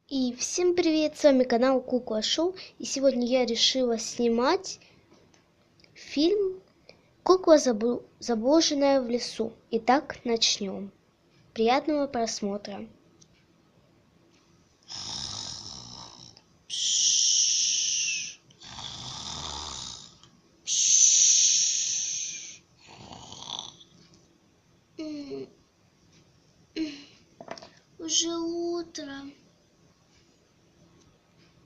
И всем привет, с вами канал Кукла Шоу, и сегодня я решила снимать фильм «Кукла, заблуженная в лесу». Итак, начнем. Приятного просмотра. Уже утро.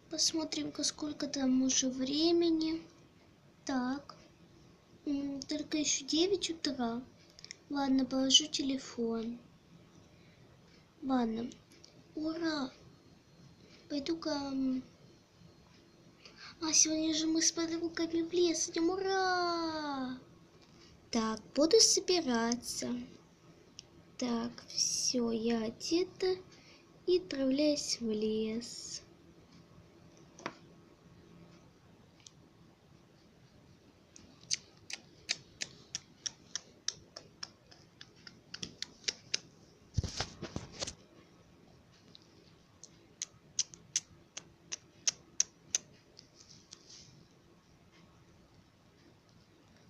Посмотрим-ка, сколько там уже времени. Так, только еще 9 утра. Ладно, положу телефон. Ладно, ура. Пойду-ка... сегодня же мы с подругами в лес идем, ура! Так, буду собираться. Так, все, я одета и отправляюсь в лес.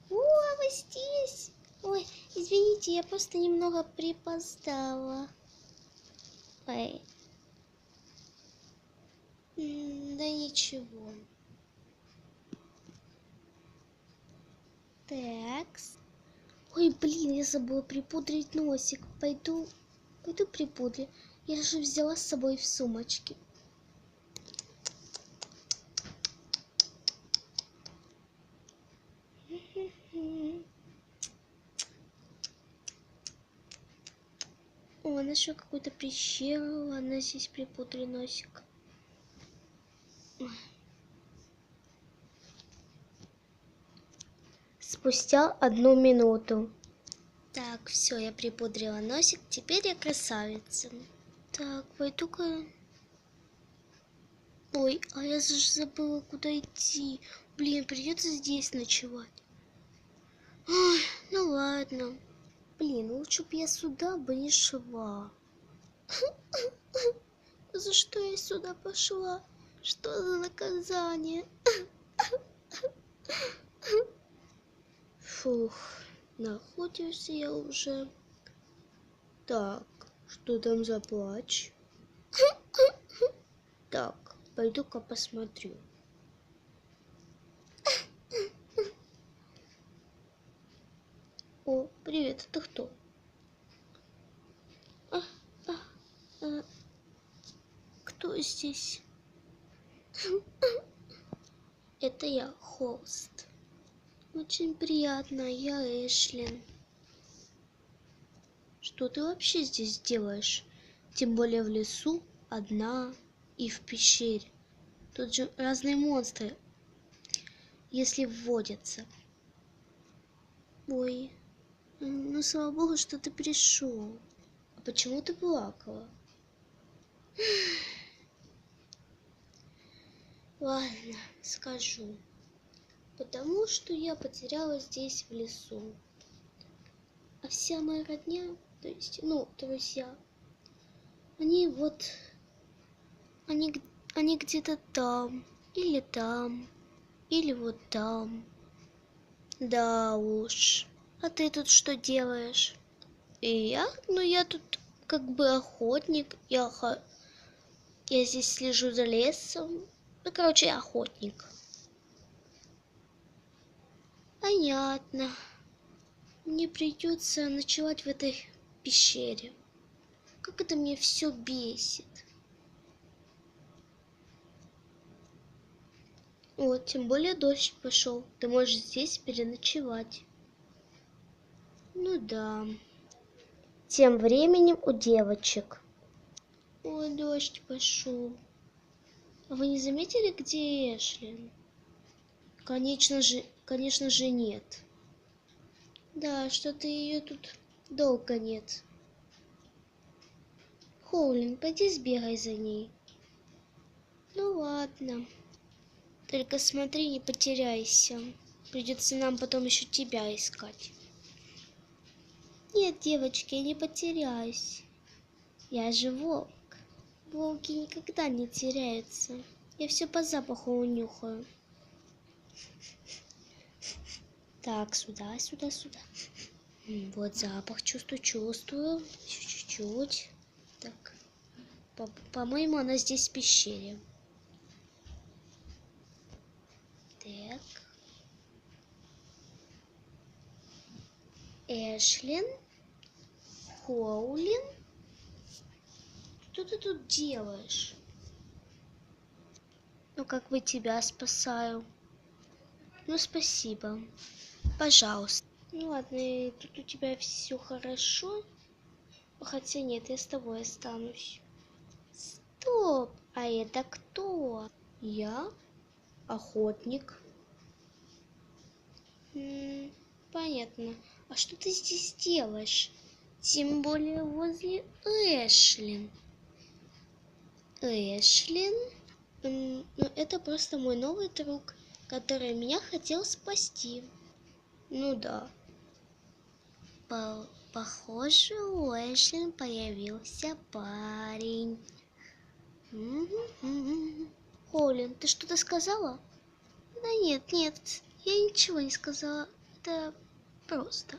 О, вы здесь? Ой, извините, я просто немного припоздала. Ой. Да ничего. Такс. Ой, блин, я забыла припудрить носик. Пойду припудрю. Я же взяла с собой в сумочке. О, нашла какую-то пещеру. Она здесь припудрю носик. Спустя 1 минуту. Так, все, я припудрила носик. Теперь я красавица. Так, пойду-ка... Ой, а я же забыла, куда идти. Блин, придется здесь ночевать. Ой, ну ладно. Блин, лучше бы я сюда бы не шла. За что я сюда пошла? Что за наказание? Фух, находился я уже. Так, что там за плач? Так, пойду-ка посмотрю. О, привет, это кто? Кто здесь? Это я, Холст. Очень приятно, я Эшлин. Что ты вообще здесь делаешь? Тем более в лесу, одна и в пещере. Тут же разные монстры, если вводятся. Ой, ну слава богу, что ты пришел. А почему ты плакала? Ладно, скажу. Потому что я потерялась здесь в лесу. А вся моя родня, то есть, друзья, они они где-то там, или вот там. Да уж. А ты тут что делаешь? И я? Ну, я тут как бы охотник. Я здесь слежу за лесом. Ну, короче, я охотник. Понятно. Мне придется ночевать в этой пещере. Как это мне все бесит. Вот, тем более дождь пошел. Ты можешь здесь переночевать. Ну да. Тем временем у девочек. Ой, дождь пошел. А вы не заметили, где Эшлин? Конечно же нет. Да, что-то ее тут долго нет. Хоулин, пойди сбегай за ней. Ну ладно. Только смотри, не потеряйся. Придется нам потом еще тебя искать. Нет, девочки, я не потеряюсь. Я же волк. Волки никогда не теряются. Я все по запаху унюхаю. Так, сюда, сюда, сюда. Вот запах чувствую. Еще чуть-чуть. Так. По-моему, она здесь в пещере. Так. Эшлин. Хоулин. Что ты тут делаешь? Ну, как бы тебя спасаю. Ну, спасибо. Пожалуйста. Ну, ладно, и тут у тебя все хорошо. Хотя нет, я с тобой останусь. Стоп! А это кто? Я? Охотник. Понятно. А что ты здесь делаешь? Тем более возле Эшлин. Эшлин? Ну, это просто мой новый друг, который меня хотел спасти. Ну да. Похоже, у Эшлин появился парень. Холлин, ты что-то сказала? Да нет, я ничего не сказала. Это просто.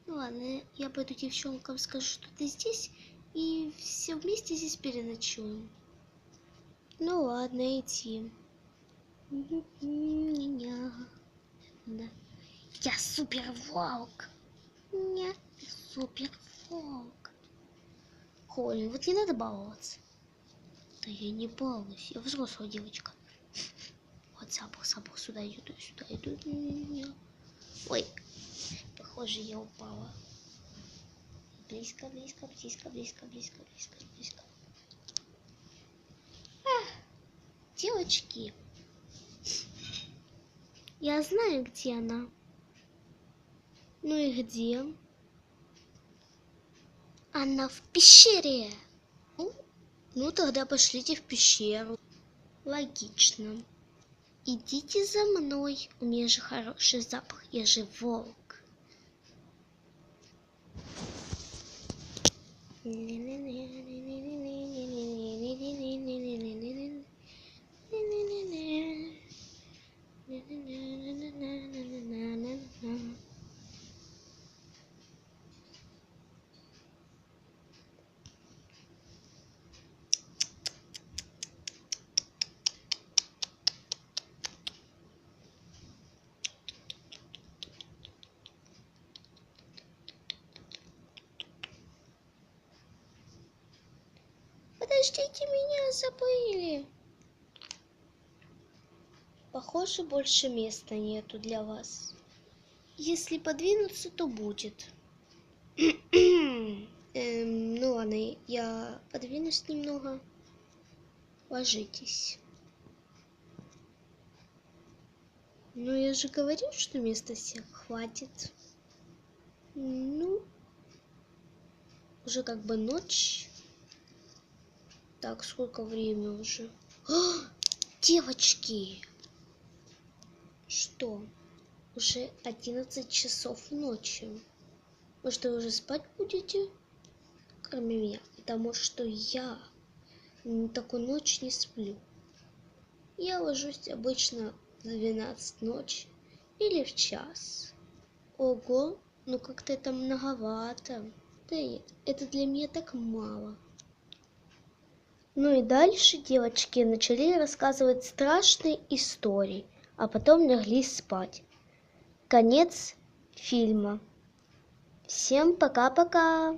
Ну ладно, я пойду девчонкам скажу, что ты здесь, и все вместе здесь переночуем. Ну ладно, иди. Я супер волк. Нет, супер волк. Холлин, вот не надо баловаться. Да я не балуюсь, я взрослая девочка. Вот запах, сюда иду. Ой, похоже, я упала. Близко. Девочки, я знаю, где она. Ну и где? Она в пещере. Ну тогда пошлите в пещеру. Логично. Идите за мной. У меня же хороший запах. Я же волк. Подождите, меня забыли. Похоже, больше места нету для вас. Если подвинуться, то будет. Ну ладно, я подвинусь немного. Ложитесь. Ну я же говорил, что места всех хватит. Ну, уже как бы ночь. Так, сколько времени уже? Девочки! Что? Уже 11 часов ночи. Может, вы уже спать будете? Кроме меня. Потому что я такую ночь не сплю. Я ложусь обычно в 12 ночи или в час. Ого, ну как-то это многовато. Да нет, это для меня так мало. Ну и дальше девочки начали рассказывать страшные истории, а потом легли спать. Конец фильма. Всем пока-пока.